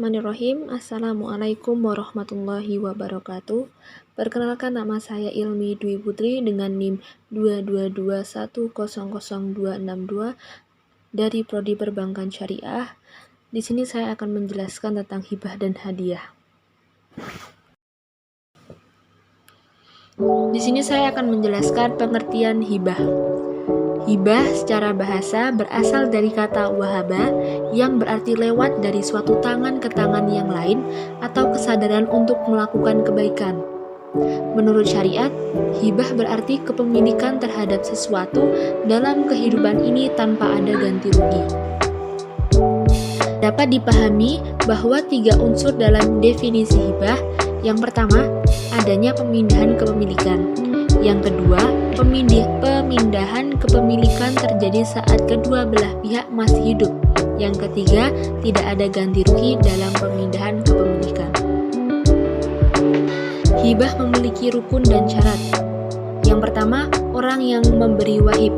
Bismillahirrahmanirrahim. Assalamualaikum warahmatullahi wabarakatuh. Perkenalkan, nama saya Ilmi Dwi Putri dengan NIM 222100262 dari Prodi Perbankan Syariah. Di sini saya akan menjelaskan tentang hibah dan hadiah. Di sini saya akan menjelaskan pengertian hibah. Hibah secara bahasa berasal dari kata wahaba yang berarti lewat dari suatu tangan ke tangan yang lain atau kesadaran untuk melakukan kebaikan. Menurut syariat, hibah berarti kepemilikan terhadap sesuatu dalam kehidupan ini tanpa ada ganti rugi. Dapat dipahami bahwa 3 unsur dalam definisi hibah. Yang pertama, adanya pemindahan kepemilikan. Yang kedua, pemindahan kepemilikan terjadi saat kedua belah pihak masih hidup. Yang ketiga, tidak ada ganti rugi dalam pemindahan kepemilikan. Hibah memiliki rukun dan syarat. Yang pertama, orang yang memberi wahib.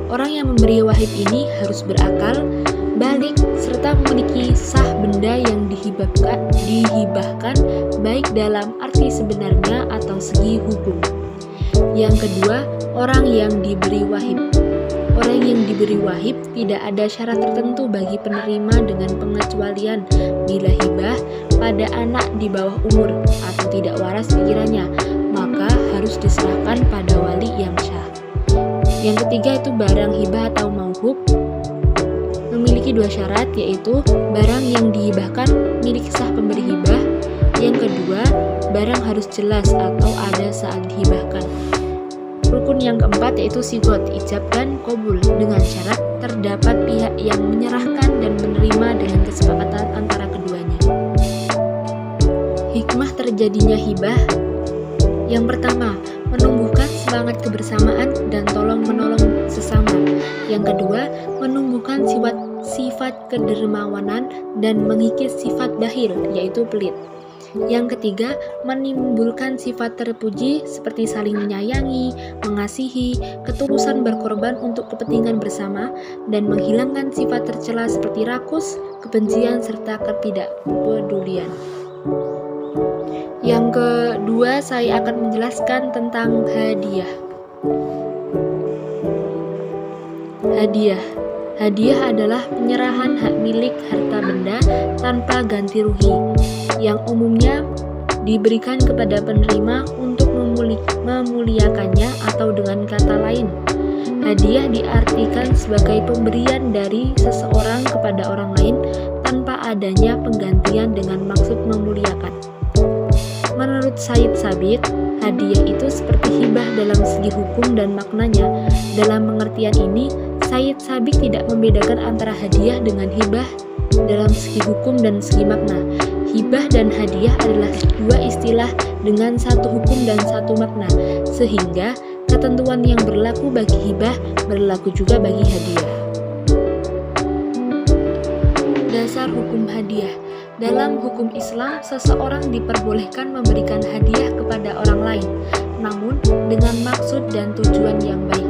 Orang yang memberi wahib ini harus berakal, balik, serta memiliki sah benda yang dihibahkan baik dalam arti sebenarnya atau segi hukum. Yang kedua, orang yang diberi wahib. Orang yang diberi wahib tidak ada syarat tertentu bagi penerima dengan pengecualian bila hibah pada anak di bawah umur atau tidak waras pikirannya, maka harus diserahkan pada wali yang syah. Yang ketiga itu barang hibah atau mauhub memiliki 2 syarat, yaitu barang yang dihibahkan milik sah pemberi hibah. Yang kedua, barang harus jelas atau ada saat dihibahkan. Rukun yang keempat yaitu sigot, ijab dan qabul, dengan syarat terdapat pihak yang menyerahkan dan menerima dengan kesepakatan antara keduanya. Hikmah terjadinya hibah. Yang pertama, menumbuhkan semangat kebersamaan dan tolong-menolong sesama. Yang kedua, menumbuhkan sifat kedermawanan dan mengikis sifat bakhil, yaitu pelit. Yang ketiga, menimbulkan sifat terpuji seperti saling menyayangi, mengasihi, ketulusan berkorban untuk kepentingan bersama, dan menghilangkan sifat tercela seperti rakus, kebencian, serta ketidakpedulian. Yang kedua, saya akan menjelaskan tentang hadiah. Hadiah adalah penyerahan hak milik harta benda tanpa ganti rugi, yang umumnya diberikan kepada penerima untuk memuliakannya, atau dengan kata lain, hadiah diartikan sebagai pemberian dari seseorang kepada orang lain tanpa adanya penggantian dengan maksud memuliakan. Menurut Said Sabit, hadiah itu seperti hibah dalam segi hukum dan maknanya. Dalam pengertian ini, Said Sabit tidak membedakan antara hadiah dengan hibah dalam segi hukum dan segi makna. Hibah dan hadiah adalah 2 istilah dengan satu hukum dan satu makna, sehingga ketentuan yang berlaku bagi hibah berlaku juga bagi hadiah. Dasar hukum hadiah. Dalam hukum Islam, seseorang diperbolehkan memberikan hadiah kepada orang lain, namun dengan maksud dan tujuan yang baik.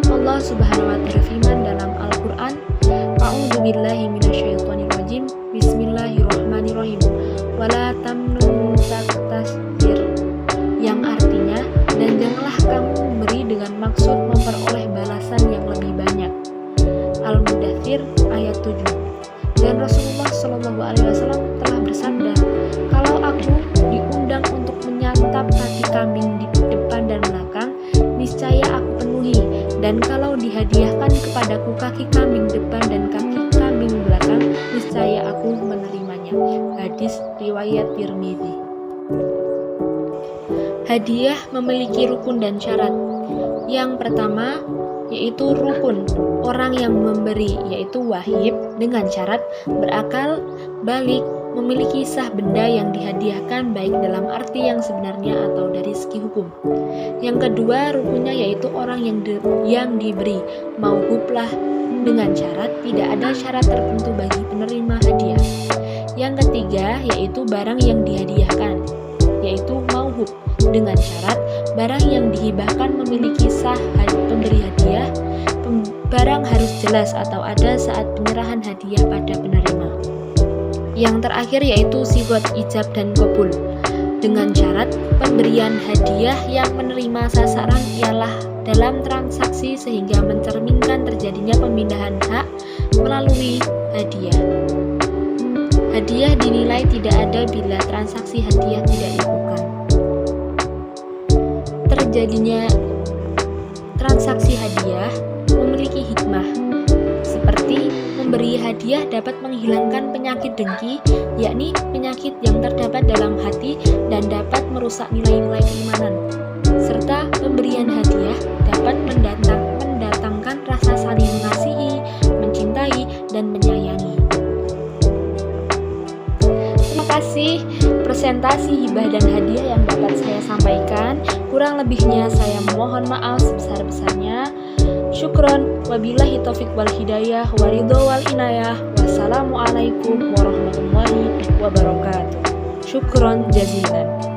Allah Subhanahu wa ta'ala firman dalam Al-Qur'an, A'udzubillahi minasyaitonirrajim, Bismillahirrahmanirrahim, wala tamnun tastakthir, yang artinya, dan janganlah kamu memberi dengan maksud memperoleh balasan yang lebih banyak. Al-Mudaththir ayat 7. Dan Rasulullah SAW telah bersabda, kalau aku diundang untuk menyantap kaki kambing di depan dan belakang, niscaya aku penuhi, dan kalau dihadiahkan kepadaku kaki kambing depan dan kaki kambing belakang, niscaya aku menerimanya. Hadis riwayat Tirmidzi. Hadiah memiliki rukun dan syarat. Yang pertama yaitu rukun, orang yang memberi, yaitu wahib, dengan syarat berakal, balik, memiliki sah benda yang dihadiahkan baik dalam arti yang sebenarnya atau dari segi hukum. Yang kedua, rukunnya yaitu orang yang diberi, mauhublah, dengan syarat tidak ada syarat tertentu bagi penerima hadiah. Yang ketiga yaitu barang yang dihadiahkan, yaitu mauhub, dengan syarat barang yang dihibahkan memiliki sah pemberi hadiah, barang harus jelas atau ada saat penyerahan hadiah pada penerima. Yang terakhir yaitu sigot ijab dan qabul, dengan syarat pemberian hadiah yang menerima sasaran ialah dalam transaksi sehingga mencerminkan terjadinya pemindahan hak melalui hadiah. Hadiah dinilai tidak ada bila transaksi hadiah tidak dilakukan. Terjadinya transaksi hadiah memiliki hikmah, seperti memberi hadiah dapat menghilangkan penyakit dengki, yakni penyakit yang terdapat dalam hati dan dapat merusak nilai-nilai keimanan, serta pemberian hadiah dapat mendatangkan rasa saling mengasihi, mencintai, dan menyayangi. Terima kasih presentasi hibah dan hadiah yang dapat saya sampaikan. Kurang lebihnya saya mohon maaf sebesar-besarnya. Syukron, wabillahi taufiq wal hidayah, waridho wal inayah. Wassalamualaikum warahmatullahi wabarakatuh. Syukron jazilan.